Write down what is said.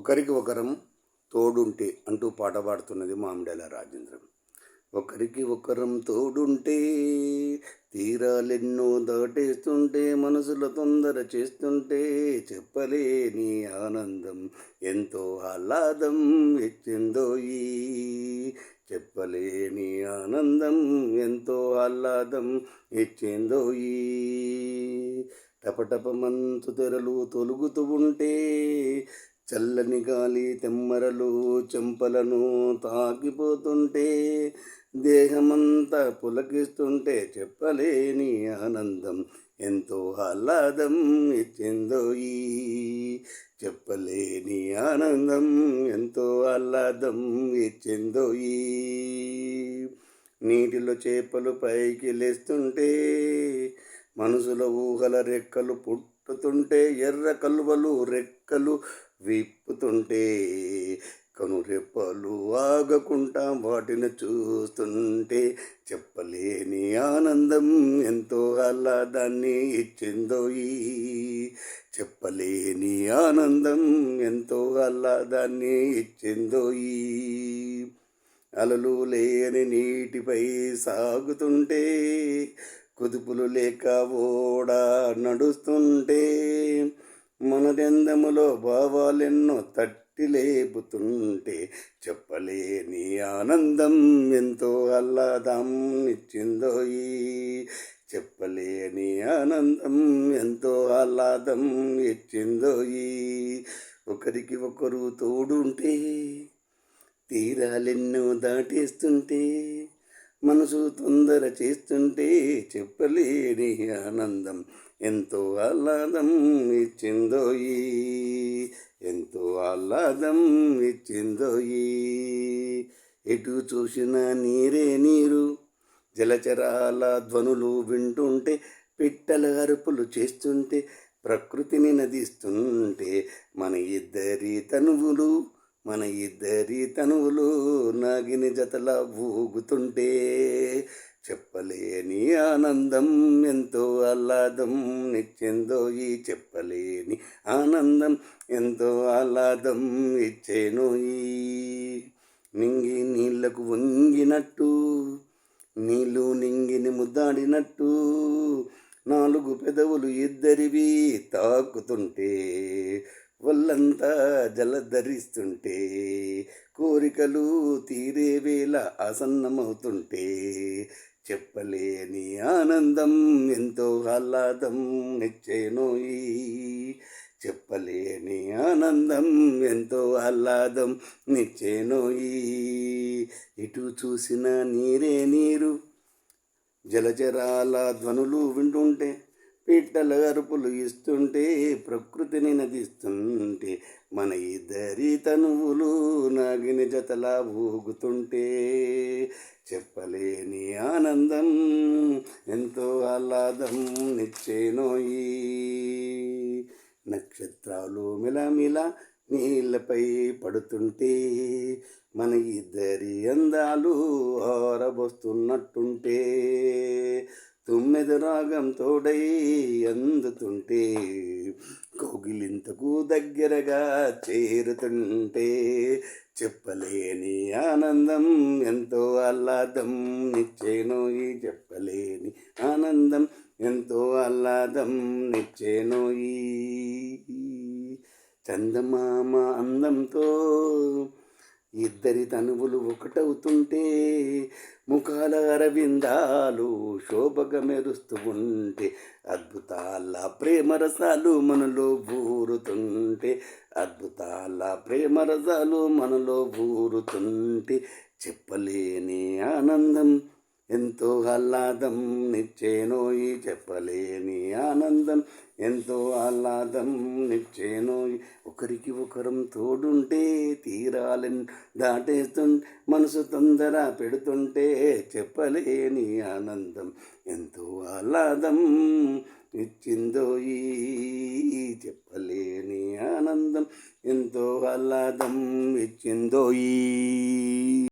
ఒకరికి ఒకరం తోడుంటే అంటూ పాట పాడుతున్నది మామిడాల రాజేంద్రం. ఒకరికి ఒకరం తోడుంటే తీరాలెన్నో దాటేస్తుంటే మనసులో తొందర చేస్తుంటే చెప్పలేని ఆనందం ఎంతో ఆహ్లాదం ఇచ్చిందోయి. చెప్పలేని ఆనందం ఎంతో ఆహ్లాదం ఇచ్చిందోయి. టపటప మంచు తెరలు తొలుగుతూ ఉంటే చల్లని గాలి తెమ్మరలు చెంపలను తాకిపోతుంటే దేహమంతా పులకిస్తుంటే చెప్పలేని ఆనందం ఎంతో ఆహ్లాదం ఇచ్చిందోయి. చెప్పలేని ఆనందం ఎంతో ఆహ్లాదం ఇచ్చిందోయి. నీటిలో చేపలు పైకి లేస్తుంటే మనసులో ఊహల రెక్కలు పుట్టుతుంటే ఎర్ర కలువలు రెక్కలు విప్పుతుంటే కనురెప్పలు ఆగకుండా వాటిని చూస్తుంటే చెప్పలేని ఆనందం ఎంతో ఆహ్లాదాన్ని ఇచ్చిందోయి. చెప్పలేని ఆనందం ఎంతో ఆహ్లాదాన్ని ఇచ్చిందోయి. అలలు లేని నీటిపై సాగుతుంటే కుదుపులు లేక ఓడ నడుస్తుంటే మనదెందములో భావాలెన్నో తట్టి లేపుతుంటే చెప్పలేని ఆనందం ఎంతో ఆహ్లాదం ఇచ్చిందోయి. చెప్పలేని ఆనందం ఎంతో ఆహ్లాదం ఇచ్చిందోయి. ఒకరికి ఒకరు తోడుంటే తీరాలెన్నో దాటేస్తుంటే మనసు తొందర చేస్తుంటే చెప్పలేని ఆనందం ఎంతో ఆహ్లాదం ఇచ్చిందోయి. ఎంతో ఆహ్లాదం ఇచ్చిందోయి. ఎటు చూసినా నీరే నీరు జలచరాల ధ్వనులు వింటుంటే పిట్టల అరుపులు చేస్తుంటే ప్రకృతిని నదిస్తుంటే మన ఇద్దరి తనువులు నాగిని జతల ఊగుతుంటే చెప్పలేని ఆనందం ఎంతో ఆహ్లాదం ఇచ్చిందోయి. చెప్పలేని ఆనందం ఎంతో ఆహ్లాదం ఇచ్చేనోయి. నింగి నీళ్లకు వంగినట్టు నీళ్ళు నింగిని ముద్దాడినట్టు నాలుగు పెదవులు ఇద్దరివి తాకుతుంటే ఒళ్ళంతా జలధరిస్తుంటే కోరికలు తీరే వేళ ఆసన్నమవుతుంటే చెప్పలేని ఆనందం ఎంతో ఆహ్లాదం ఇచ్చేనోయి. చెప్పలేని ఆనందం ఎంతో ఆహ్లాదం నిచ్చేనోయి. ఇటు చూసిన నీరే నీరు జలచరాల ధ్వనులు వింటుంటే పిట్టల అరుపులు ఇస్తుంటే ప్రకృతిని నదిస్తుంటే మన ఇద్దరి తనువులు నాగిని జతలా ఊగుతుంటే చెప్పలేని ఆనందం ఎంతో ఆహ్లాదం నిచ్చేనోయి. నక్షత్రాలు మిలమిల నీళ్ళపై పడుతుంటే మన ఇద్దరి అందాలు ఆరబోస్తున్నట్టుంటే తుమ్మెద రాగం తోడై అందుతుంటే కోగిలింతకు దగ్గరగా చేరుతుంటే చెప్పలేని ఆనందం ఎంతో ఆహ్లాదం నిచ్చేనోయి. చెప్పలేని ఆనందం ఎంతో ఆహ్లాదం నిచ్చేనోయి. చందమామ అందంతో ఇద్దరి తనువులు ఒకటవుతుంటే ముఖాల అరవిందాలు శోభగా మెరుస్తూ ఉంటే అద్భుతాల ప్రేమరసాలు మనలో ఊరుతుంటే అద్భుతాల ప్రేమరసాలు మనలో ఊరుతుంటే చెప్పలేని ఆనందం ఎంతో ఆహ్లాదం నిచ్చేనోయి. చెప్పలేని ఆనందం ఎంతో ఆహ్లాదం నిచ్చేనోయి. ఒకరికి ఒకరం తోడుంటే తీరాలని దాటేస్తుంటే మనసు తొందర పెడుతుంటే చెప్పలేని ఆనందం ఎంతో ఆహ్లాదం ఇచ్చిందోయి. చెప్పలేని ఆనందం ఎంతో ఆహ్లాదం ఇచ్చిందోయి.